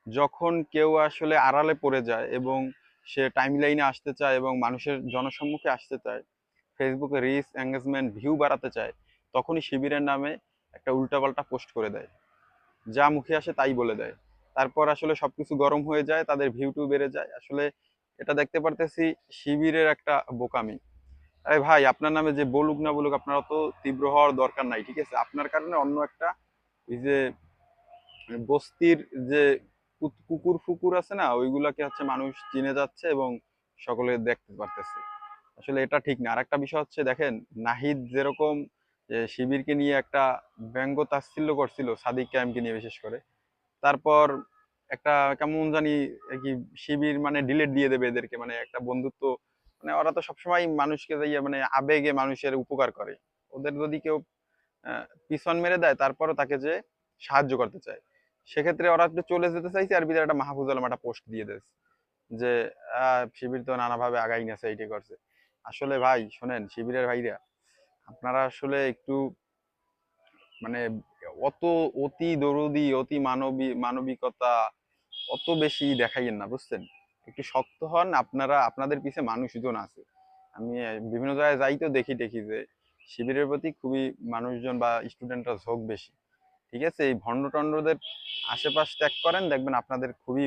যখন কেউ আসলে আড়ালে পড়ে যায় এবং সে টাইমলাইনে আসতে চায় এবং মানুষের জনসম্মুখে আসতে চায়, ফেসবুকে রিচ এঙ্গেজমেন্ট ভিউ বাড়াতে চায়, তখনই শিবিরের নামে একটা উল্টাপাল্টা পোস্ট করে দেয়, যা মুখে আসে তাই বলে দেয়। তারপর আসলে সবকিছু গরম হয়ে যায়, তাদের ভিউ টু বেড়ে যায়। আসলে এটা দেখতে পারতেছি শিবিরের একটা বোকামি। আরে ভাই, আপনার নামে যে বলুক না বলুক, আপনার অত তীব্র হওয়ার দরকার নাই, ঠিক আছে? আপনার কারণে অন্য একটা, এই যে বস্তির যে কুকুর ফুকুর আছে না, ওইগুলাকে হচ্ছে মানুষ চিনে যাচ্ছে এবং সকলে দেখতে পারতেছে। আসলে এটা ঠিক না। আর একটা বিষয় হচ্ছে, দেখেন, নাহিদ যেরকম শিবিরকে নিয়ে একটা ব্যঙ্গ তাচ্ছিল্য করছিল, সাদিক ক্যাম্পকে নিয়ে বিশেষ করে, তারপর একটা কেমন জানি কি, শিবির মানে ডিলেট দিয়ে দেবে এদেরকে, মানে একটা বন্ধুত্ব, মানে ওরা তো সবসময় মানুষকে যাইয়া মানে আবেগে মানুষের উপকার করে। ওদের যদি কেউ পিছন মেরে দেয়, তারপরও তাকে যে সাহায্য করতে চায়, সেক্ষেত্রে ওরা একটু চলে যেতে চাইছে, আর বিধায় একটা মাহফুজ আলম একটা পোস্ট দিয়ে দিয়েছে যে শিবির তো নানাভাবে আগাই গেছে, এইটাই করছে। আসলে ভাই শোনেন, শিবিরের ভাইরা, আপনারা আসলে একটু মানে অত অতি দরদি, অতি মানবিকতা অত বেশি দেখাইয়েন না, বুঝছেন? একটু শক্ত হন আপনারা, আপনাদের পিছে মানুষজন আছে। আমি বিভিন্ন জায়গায় যাই তো দেখি দেখি যে শিবিরের প্রতি খুবই মানুষজন বা স্টুডেন্টরা ঝোঁক বেশি। ঠিক আছে, এই ভণ্ড টন্ডদের আশেপাশ ত্যাগ করেন, দেখবেন আপনাদের খুবই